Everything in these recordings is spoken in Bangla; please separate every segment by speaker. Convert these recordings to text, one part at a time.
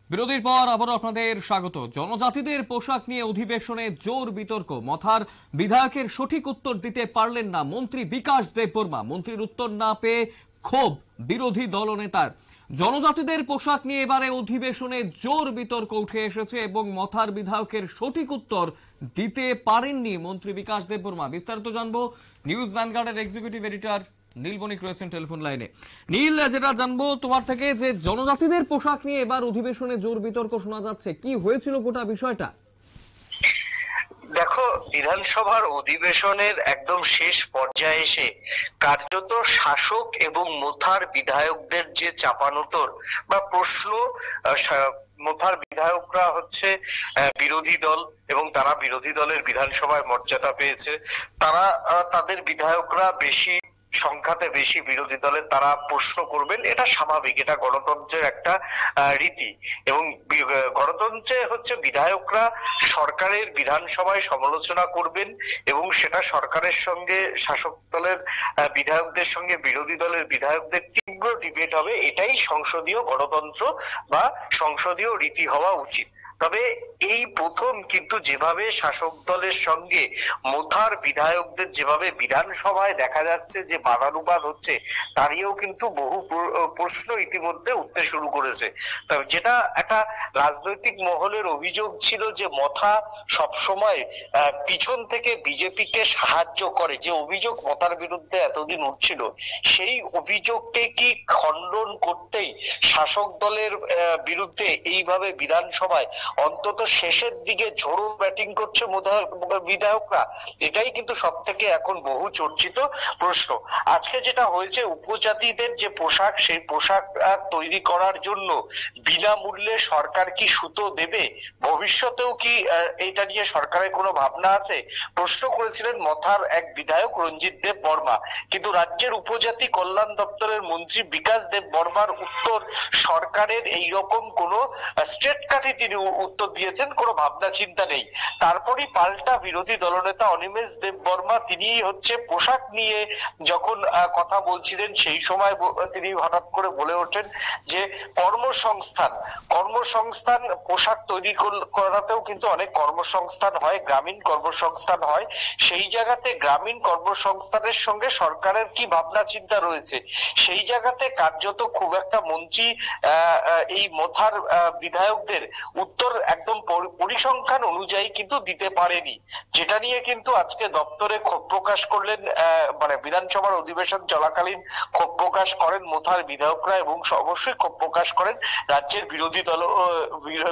Speaker 1: বিরতির পর আবারও আপনাদের স্বাগত। জনজাতিদের পোশাক নিয়ে অধিবেশনে জোর বিতর্ক। মথার বিধায়কের সঠিক উত্তর দিতে পারলেন না মন্ত্রী বিকাশ দেববর্মা। মন্ত্রীর উত্তর না পেয়ে ক্ষোভ বিরোধী দলনেতার। জনজাতিদের পোশাক নিয়ে এবারে অধিবেশনে জোর বিতর্ক উঠে এসেছে এবং মথার বিধায়কের সঠিক উত্তর দিতে পারেননি মন্ত্রী বিকাশ দেববর্মা। বিস্তারিত জানবো নিউজ ভ্যানগার্ডের এক্সিকিউটিভ এডিটর নীল বণিক রয়েছেন টেলিফোন লাইনে। নীল, যেটা জানবো তোমার থেকে যে জনজাতিদের পোশাক নিয়ে এবার অধিবেশনে জোর বিতর্ক শোনা যাচ্ছে, কি হয়েছিল গোটা বিষয়টা?
Speaker 2: দেখো, বিধানসভার অধিবেশনের একদম শেষ পর্যায়ে এসে কার্যত শাসক এবং মোথার বিধায়কদের যে চাপানোতর বা প্রশ্ন, মোথার বিধায়করা হচ্ছে বিরোধী দল এবং তারা বিরোধী দলের বিধানসভায় মর্যাদা পেয়েছে। তারা তাদের বিধায়করা বেশি সংখ্যাতে বেশি বিরোধী দলের তারা প্রশ্ন করবেন, এটা স্বাভাবিক, এটা গণতন্ত্রের একটা রীতি। এবং গণতন্ত্রে হচ্ছে বিধায়করা সরকারের বিধানসভায় সমালোচনা করবেন এবং সেটা সরকারের সঙ্গে শাসক দলের বিধায়কদের সঙ্গে বিরোধী দলের বিধায়কদের তীব্র ডিবেট হবে। এটাই সংসদীয় গণতন্ত্র বা সংসদীয় রীতি হওয়া উচিত। তবে এই প্রথম কিন্তু যেভাবে শাসক দলের সঙ্গে মোথার বিধায়কদের যেভাবে বিধানসভায় দেখা যাচ্ছে যে বাদানুবাদ হচ্ছে, তারও কিন্তু বহু প্রশ্ন ইতিমধ্যে উঠতে শুরু করেছে। যেটা একটা রাজনৈতিক মহলের অভিযোগ ছিল যে মথা সবসময় পিছন থেকে বিজেপিকে সাহায্য করে, যে অভিযোগ মথার বিরুদ্ধে এতদিন উঠছিল, সেই অভিযোগকে কি খণ্ডন করতেই শাসক দলের বিরুদ্ধে এইভাবে বিধানসভায় অন্তত শেষের দিকে ঝোড়ো ব্যাটিং করছে বিধায়করা। এটাই কিন্তু সব থেকে এখন বহু চর্চিত প্রশ্ন। আজকে যেটা হয়েছে, উপজাতিদের যে পোশাক, সেই পোশাক তৈরি করার জন্য বিনামূল্যে সরকার কি সুতো দেবে, ভবিষ্যতেও কি এটা নিয়ে সরকারের কোনো ভাবনা আছে, প্রশ্ন করেছিলেন মথার এক বিধায়ক রঞ্জিত দেব বর্মা। কিন্তু রাজ্যের উপজাতি কল্যাণ দপ্তরের মন্ত্রী বিকাশ দেব বর্মার উত্তর সরকারের এইরকম কোনো স্ট্রেট কাটে তিনি উত্তর দিয়েছেন, কোনো ভাবনা চিন্তা নেই। তারপরই পাল্টা বিরোধী দলনেতা অনিমেষ দেব বর্মা, তিনি হচ্ছে পোশাক নিয়ে যখন কথা বলছিলেন, সেই সময় তিনি হঠাৎ করে বলে ওঠেন যে কর্মসংস্থান কর্মসংস্থান পোশাক তৈরি করাতেও কিন্তু অনেক কর্মসংস্থান হয়, গ্রামীণ কর্মসংস্থান হয়। সেই জায়গাতে গ্রামীণ কর্মসংস্থানের সঙ্গে সরকারের কি ভাবনা চিন্তা রয়েছে, সেই জায়গাতে কার্যত খুব একটা মন্ত্রী এই মোথার বিধায়কদের উত্তর একদম পরিসংখ্যান অনুযায়ী কিন্তু দিতে পারেনি। যেটা নিয়ে কিন্তু আজকে দপ্তরে ক্ষোভ প্রকাশ করলেন, মানে বিধানসভার অধিবেশন চলাকালীন ক্ষোভ প্রকাশ করেন মোথার বিধায়করা এবং অবশ্যই ক্ষোভ প্রকাশ করেন রাজ্যের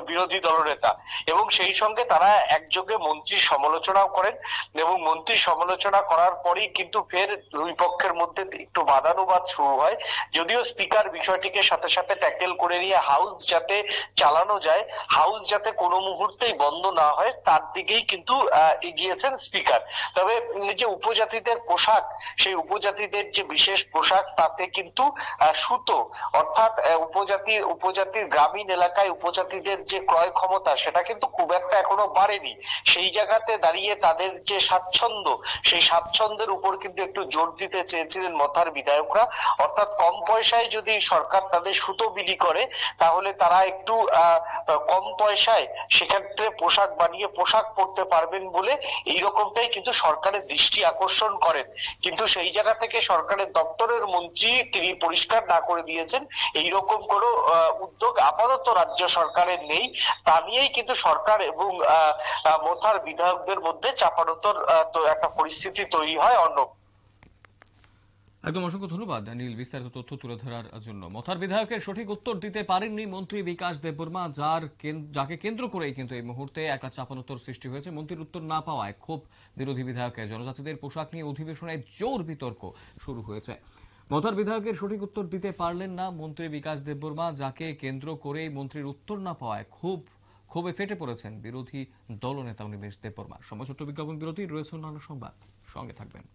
Speaker 2: বিরোধী দলনেতা। এবং সেই সঙ্গে তারা একযোগে মন্ত্রীর সমালোচনাও করেন এবং মন্ত্রীর সমালোচনা করার পরেই কিন্তু ফের দুই পক্ষের মধ্যে একটু বাদানুবাদ শুরু হয়। যদিও স্পিকার বিষয়টিকে সাথে সাথে ট্যাকেল করে নিয়ে হাউস যাতে চালানো যায়, হাউস যাতে কোনো মুহূর্তেই বন্ধ না হয়, তার দিকেই কিন্তু এগিয়েছেন স্পিকার। তবে যে উপজাতিদের পোশাক, সেই যে বিশেষ পোশাক, তাতে কিন্তু সুতো, অর্থাৎ উপজাতির গ্রামীণ এলাকায় উপজাতিদের যে ক্রয় ক্ষমতা, সেটা কিন্তু খুব একটা এখনো বাড়েনি। সেই জায়গাতে দাঁড়িয়ে তাদের যে স্বাচ্ছন্দ্য, সেই স্বাচ্ছন্দ্যের উপর কিন্তু একটু জোর দিতে চেয়েছিলেন মথার বিধায়করা। অর্থাৎ কম পয়সায় যদি সরকার তাদের সুতো বিলি করে, তাহলে তারা একটু কম পয়সায় সেক্ষেত্রে পোশাক বানিয়ে পোশাক পরতে পারবেন বলে এইরকমটাই কিন্তু সরকারের দৃষ্টি আকর্ষণ করেন। কিন্তু সেই জায়গা থেকে সরকারের দপ্তরের মন্ত্রী তিনি পরিষ্কার না করে দিয়েছেন এইরকম কোনো উদ্যোগ আপাতত রাজ্য সরকারের নেই। তা নিয়েই কিন্তু সরকার এবং মোথার বিধায়কদের মধ্যে চাপানোতর একটা পরিস্থিতি তৈরি হয়। অর্ণব,
Speaker 1: একদম অসংখ্য ধন্যবাদ নীল বিস্তারিত তথ্য তুলে ধরার জন্য। মথার বিধায়কের সঠিক উত্তর দিতে পারেননি মন্ত্রী বিকাশ দেববর্মা, যাকে কেন্দ্র করেই কিন্তু এই মুহূর্তে একটা চাপানোতর সৃষ্টি হয়েছে। মন্ত্রীর উত্তর না পাওয়ায় ক্ষোভ বিরোধী বিধায়কের। জনজাতিদের পোশাক নিয়ে অধিবেশনে জোর বিতর্ক শুরু হয়েছে। মথার বিধায়কের সঠিক উত্তর দিতে পারলেন না মন্ত্রী বিকাশ দেববর্মা, যাকে কেন্দ্র করেই মন্ত্রীর উত্তর না পাওয়ায় ক্ষোভে ফেটে পড়েছেন বিরোধী দলনেতা অনিমেষ দেববর্মা। সময় ছোট্ট বিজ্ঞাপন বিরতি, রয়েছে অন্যান্য সংবাদ, সঙ্গে থাকবেন।